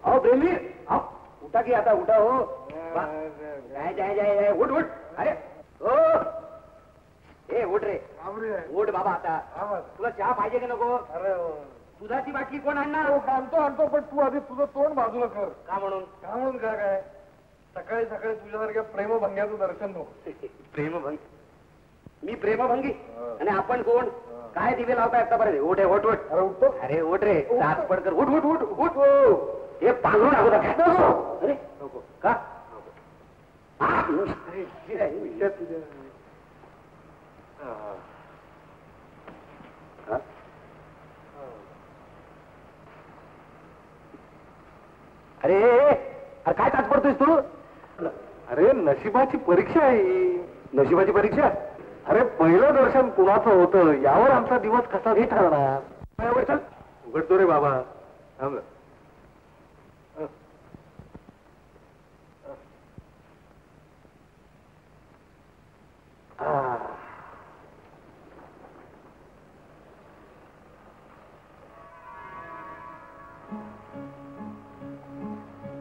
आओ प्रेमी, आओ उठा की आता उठा हो. जाय जाय जाय उठ उठ. अरे हो ए उठ रे उठ बाबा. आता तुला चहा पाहिजे का नको? अरे दुधाची बाटली कोण आणणार? आणतो आणतो, पण तू आधी तुझं तोंड बाजूला कर. का म्हणून? काय सकाळी सकाळी तुझ्यासारख्या प्रेमभंग्याचं दर्शन नको. प्रेमभंगी? मी प्रेमभंगी? आणि आपण कोण? काय दिवे लावताय आतापर्यंत? उठ उठ उठ. अरे उठतो. अरे उठ रे दात पडकर. उठ उठ उठ उठ. हे पांघरून अगोदर काय? अरे नको का? अरे अरे काय तास पडतोयस तू? अरे नशिबाची परीक्षा आहे. नशिबाची परीक्षा? अरे पहिलं दर्शन कुणाचं होतं यावर आमचा दिवस कसा हे ठरणार. उघडतो रे बाबा.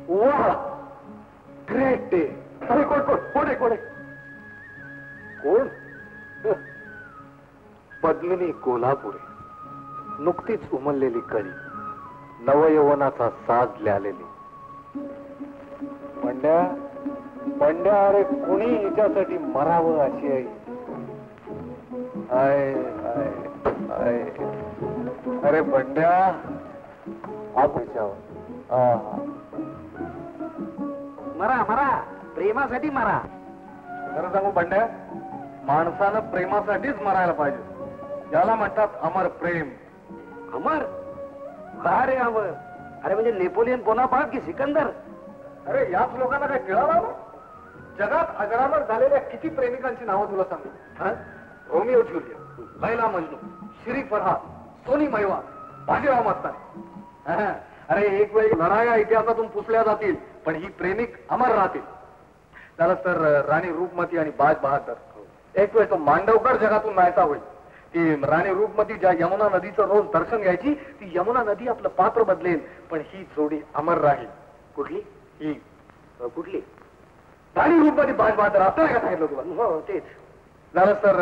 वा ग्रेट डे. अरे कोण कोण कोण आहे कोण आहे? कोण? पद्मिनी कोल्हापुरे, नुकतीच उमललेली कळी, नवयौवनाचा साज ल्यालेली. पंड्या पंड्या, अरे कुणी हिच्यासाठी मरावं अशी आहे. I I I. अरे पंड्या मरा मरा, प्रेमासाठी मरा. खरं सांगू पंड्या, माणसानं प्रेमासाठीच मरायला पाहिजे. ज्याला म्हणतात अमर प्रेम. अमर? अरे अमर. अरे म्हणजे नेपोलियन बोनापार्ट की सिकंदर? अरे याच लोकांना काय कळालं? जगात अजरामर झालेल्या किती प्रेमिकांची नावं तुला सांगू. Romeo Julia, Laila Majnu, Shiri Farhad, Sohni Mahiwal, Bajirao Mastani. अरे एक वेळी लढाया इतिहासातून पुसल्या जातील, पण ही प्रेमिक अमर राहतील. त्याला तर राणी रूपमती आणि बाज बहादर. एक वेळ तो मांडवकर जगातून नाहीसा होईल. ती राणी रूपमती ज्या यमुना नदीचं रोज दर्शन घ्यायची, ती यमुना नदी आपलं पात्र बदलेल, पण ही जोडी अमर राहील. कुठली? ही कुठली? राणी रूपमती बाज बहादर. असं का सांगितलं तुला? हो तेच. झालं तर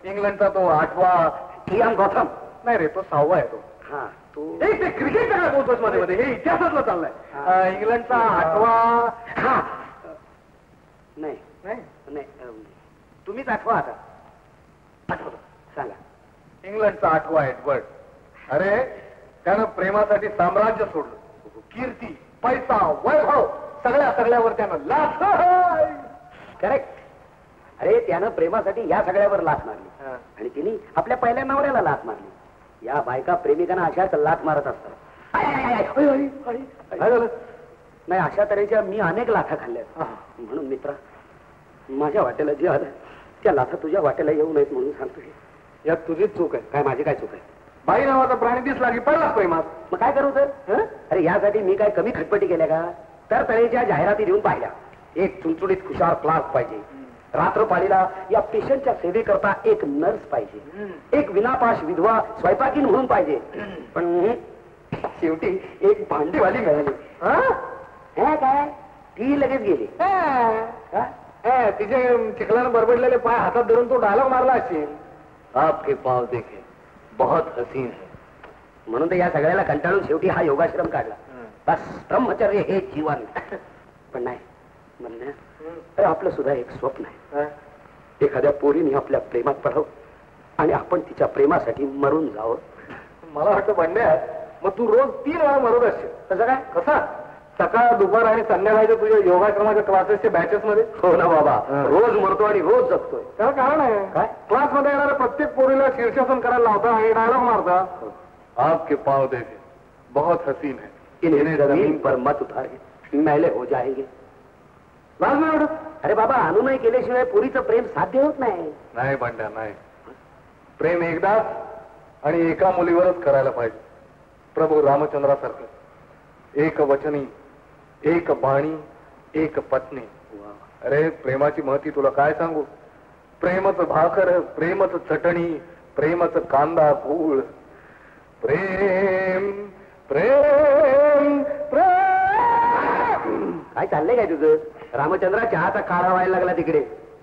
इंग्लंडचा तो 8वा इयान गौतम. नाही रे, तो 6वा आहे तो. हा तू ते क्रिकेटच्या काय बोलतोस मध्ये मध्ये? हे इतिहासातलं चाललंय. इंग्लंडचा 8वा. हा नाही नाही नाही, तुम्हीच आठवा आता. आठवतो सांगा. इंग्लंडचा 8वा एडवर्ड. अरे त्यानं प्रेमासाठी साम्राज्य सोडलं. कीर्ती, पैसा, वैभव सगळ्यावर त्यानं लाथ. करेक्ट. अरे त्यानं प्रेमासाठी या सगळ्यावर लाथ मारली, आणि तिने आपल्या पहिल्या नवऱ्याला लाथ मारली. या बायका प्रेमिकांना अशाच लाथ मारत असतात. नाही, अशा तऱ्हेच्या मी अनेक लाथा खाल्ल्यात. म्हणून मित्रा, माझ्या वाटेला जे आलं त्या लाथा तुझ्या वाटेला येऊ नयेत म्हणून सांगतोय. यात तुझीच चूक आहे. काय माझी काय चूक आहे? बाई नावाचा प्राणी दिसला की पहिलाच प्रेमात. मग काय करू तर? अरे यासाठी मी काय कमी खटपटी केल्या का? तर तऱ्हेच्या जाहिराती देऊन पाहिल्या. एक चुणचुणीत खुशाल क्लास पाहिजे, रात्रपाळीला या पेशंटच्या सेवेकरता एक नर्स पाहिजे, एक विनापाश विधवा स्वयंपाकीन म्हणून पाहिजे. पण शेवटी एक भांडीवाली मिळाली. काय ती लगेच गेली. तिचे चिखलानं बरबडलेले पाय हातात धरून तो डायलॉग मारला असेल, आपके पाव देखे बहुत हसीन है. म्हणून तर या सगळ्याला कंटाळून शेवटी हा योगाश्रम काढला. बस ब्रह्मचर्य हे जीवन. पण नाही म्हणण्या, तर आपलं सुद्धा एक स्वप्न आहे. एखाद्या पोरीने आपल्या प्रेमात पडावं आणि आपण तिच्या प्रेमासाठी मरून जावं. मला वाटतं बंड्या, मग तू रोज 3 वेळा मरत असशील. कसं काय? कसा? सकाळ, दुपार आणि संध्याकाळच्या तुझ्या योगाश्रमाच्या क्लासेसच्या बॅचेस मध्ये. हो ना बाबा, रोज मरतो आणि रोज जगतोय. त्याला कारण आहे काय? क्लासमध्ये येणाऱ्या प्रत्येक पोरीला शीर्षासन करायला लावता आणि डायलॉग मारता, आपके पाव देखे बहुत हसीन है, इन्हें जमीन पर मत उतारे मैले हो जाएंगे. लाज नाही वाटत? अरे बाबा, अनुनय केल्याशिवाय पुरीचं प्रेम साध्य होत नाही. नाही बंड्या, नाही. प्रेम एकदाच आणि एका मुलीवरच करायला पाहिजे. प्रभू रामचंद्रासारखं एक वचनी, एक बाणी, एक पत्नी. अरे प्रेमाची महती तुला काय सांगू. प्रेमच भाकर, प्रेमच चटणी, प्रेमच कांदा गूळ, प्रेम प्रेम प्रेम. काय चाललंय काय तुझं? रामचंद्र चहाचा काढा व्हायला लागला तिकडे.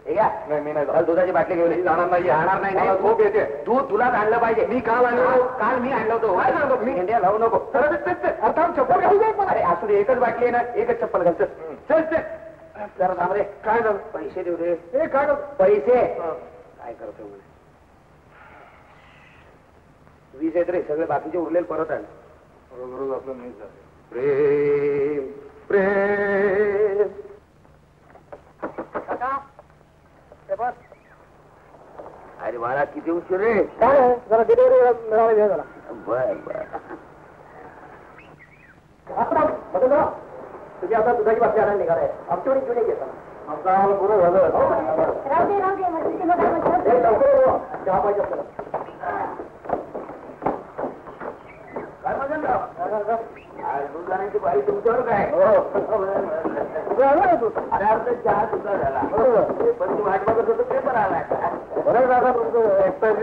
हे घ्या. नाही मी नाही काल दुधाची बाटली घेऊन ये. जाणार नाही. जाणार नाही. मला झोप येते. तू तुलाच आणलं पाहिजे. मी काल आणलो. काल मी आणलं होतो. काय सांगतो? मी इंडिया लावू नको. अर्थात चप्पल घालू दे मला. अरे असू दे, एकच बाटली आहे ना, एकच चप्पल घालतो. चल चल. जरा थांब रे. काय झालं? पैसे देऊ रे. हे काय करतो? पैसे हा. काय करतो म्हणे. 20 आहेत रे, सगळे बाकीचे उरलेले परत आण. रोज रोज आपलं नाही झालं. प्रेम प्रेम. अरे बाळा किती उशीर रे. जरा डिलिव्हरी मिळाला वेळ झाला. बर बर. तुझी आता दुधाची बाटली आणायला निघालाय. आमच्याकडे घेऊन घेता. आमचा बरं झालं. चहा पाहिजे आपल्याला. काय म्हणतो? दूध जाण्याची बाई तुमच्यावर काय? अरे अर्थ चहा तुझा झाला. पण तू वाट बघत होतो पेपर आला. बरं दादा तुमचं एक्सपायरी